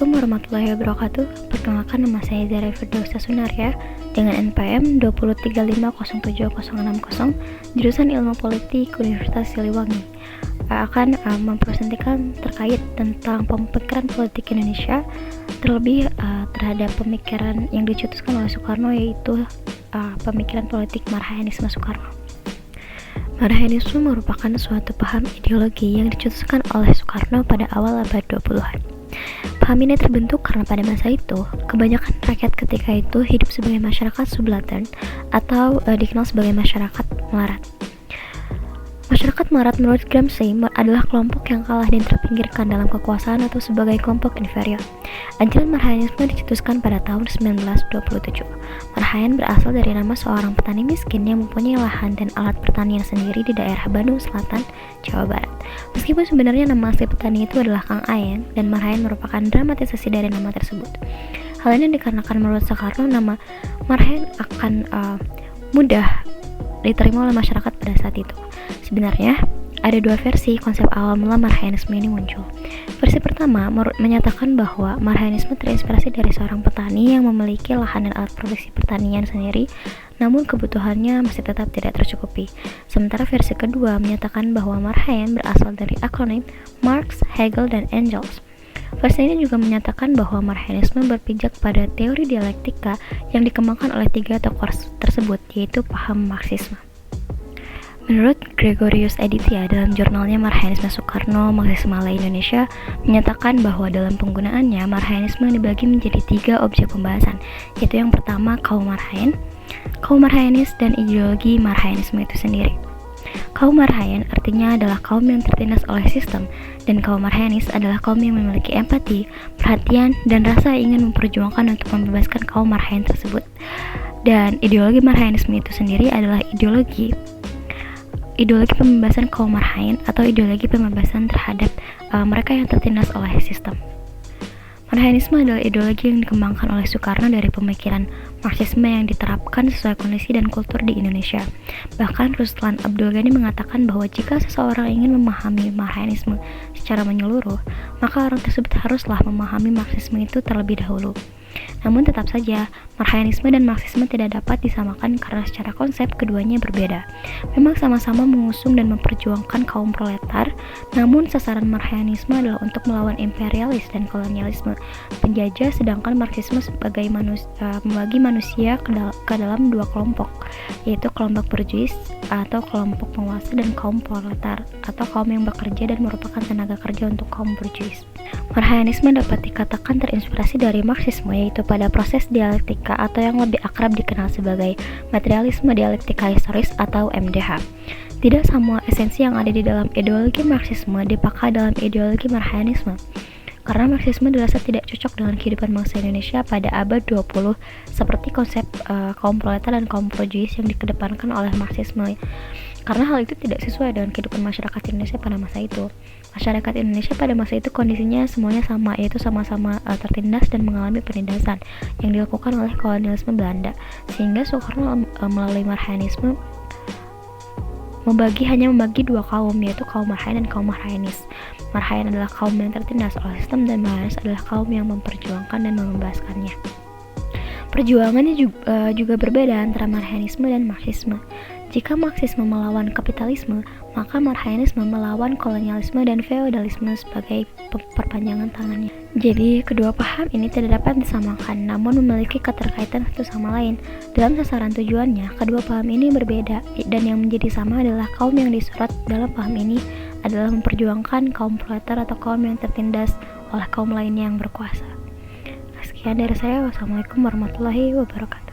Assalamualaikum warahmatullahi wabarakatuh. Perkenalkan, nama saya Zara Firdausa Sunaria dengan NPM 235076060, jurusan Ilmu Politik Universitas Siliwangi. Akan mempresentasikan terkait tentang pemikiran politik Indonesia, terlebih terhadap pemikiran yang dicetuskan oleh Soekarno, yaitu pemikiran politik Marhaenisme Soekarno. Marhaenisme merupakan suatu paham ideologi yang dicetuskan oleh Soekarno pada awal abad 20-an. Paham ini terbentuk karena pada masa itu, kebanyakan rakyat ketika itu hidup sebagai masyarakat subaltern atau dikenal sebagai masyarakat melarat. Masyarakat melarat menurut Gramsci adalah kelompok yang kalah dan terpinggirkan dalam kekuasaan atau sebagai kelompok inferior. Ajaran Marhaenisme dicetuskan pada tahun 1927. Marhaen berasal dari nama seorang petani miskin yang mempunyai lahan dan alat pertanian sendiri di daerah Bandung Selatan, Jawa Barat. Meskipun sebenarnya nama asli petani itu adalah Kang Ayen, dan Marhaen merupakan dramatisasi dari nama tersebut. Hal ini dikarenakan menurut Soekarno nama Marhaen akan mudah diterima oleh masyarakat pada saat itu. Sebenarnya, ada dua versi konsep awal mula Marhaenisme ini muncul. Versi pertama menyatakan bahwa Marhaenisme terinspirasi dari seorang petani yang memiliki lahan dan alat produksi pertanian sendiri, namun kebutuhannya masih tetap tidak tercukupi. Sementara versi kedua menyatakan bahwa Marhaen berasal dari akronim Marx, Hegel, dan Engels. Versi ini juga menyatakan bahwa Marhaenisme berpijak pada teori dialektika yang dikembangkan oleh tiga tokoh tersebut, yaitu paham Marxisme. Menurut Gregorius Aditya dalam jurnalnya Marhaenisme Soekarno, Marxisme ala Indonesia, menyatakan bahwa dalam penggunaannya Marhaenisme dibagi menjadi tiga objek pembahasan, yaitu yang pertama kaum Marhaen, kaum Marhaenis, dan ideologi Marhaenisme itu sendiri. Kaum Marhaen artinya adalah kaum yang tertindas oleh sistem, dan kaum Marhaenis adalah kaum yang memiliki empati, perhatian, dan rasa ingin memperjuangkan untuk membebaskan kaum Marhaen tersebut. Dan ideologi Marhaenisme itu sendiri adalah ideologi pembebasan kaum Marhaen atau ideologi pembebasan terhadap mereka yang tertindas oleh sistem. Marhaenisme adalah ideologi yang dikembangkan oleh Soekarno dari pemikiran Marxisme yang diterapkan sesuai kondisi dan kultur di Indonesia. Bahkan Ruslan Abdul Ghani mengatakan bahwa jika seseorang ingin memahami Marhaenisme secara menyeluruh, maka orang tersebut haruslah memahami Marxisme itu terlebih dahulu. Namun tetap saja, Marhaenisme dan Marxisme tidak dapat disamakan karena secara konsep keduanya berbeda. Memang sama-sama mengusung dan memperjuangkan kaum proletar, namun sasaran Marhaenisme adalah untuk melawan imperialis dan kolonialisme penjajah, sedangkan Marxisme sebagai membagi manusia ke dalam dua kelompok, yaitu kelompok borjuis atau kelompok penguasa dan kaum proletar atau kaum yang bekerja dan merupakan tenaga kerja untuk kaum borjuis. Marhaenisme dapat dikatakan terinspirasi dari Marxisme, yaitu pada proses dialektika atau yang lebih akrab dikenal sebagai materialisme dialektika historis atau MDH. Tidak semua esensi yang ada di dalam ideologi Marxisme dipakai dalam ideologi Marhaenisme, karena Marxisme dirasa tidak cocok dengan kehidupan bangsa Indonesia pada abad 20 seperti konsep kaum proletar dan kaum borjuis yang dikedepankan oleh Marxisme, karena hal itu tidak sesuai dengan kehidupan masyarakat Indonesia pada masa itu. Masyarakat Indonesia pada masa itu kondisinya semuanya sama, yaitu sama-sama tertindas dan mengalami penindasan yang dilakukan oleh kolonialisme Belanda, sehingga Soekarno melalui Marhaenisme hanya membagi dua kaum, yaitu kaum Marhaen dan kaum Marhaenis. Marhaen adalah kaum yang tertindas oleh sistem, dan Marhaenis adalah kaum yang memperjuangkan dan membebaskannya. Perjuangannya juga berbeda antara Marhaenisme dan Marxisme. Jika Marxisme melawan kapitalisme, maka Marhaenisme melawan kolonialisme dan feodalisme sebagai perpanjangan tangannya. Jadi, kedua paham ini tidak dapat disamakan, namun memiliki keterkaitan satu sama lain. Dalam sasaran tujuannya, kedua paham ini berbeda, dan yang menjadi sama adalah kaum yang disorot dalam paham ini adalah memperjuangkan kaum proletar atau kaum yang tertindas oleh kaum lainnya yang berkuasa. Sekian dari saya. Wassalamualaikum warahmatullahi wabarakatuh.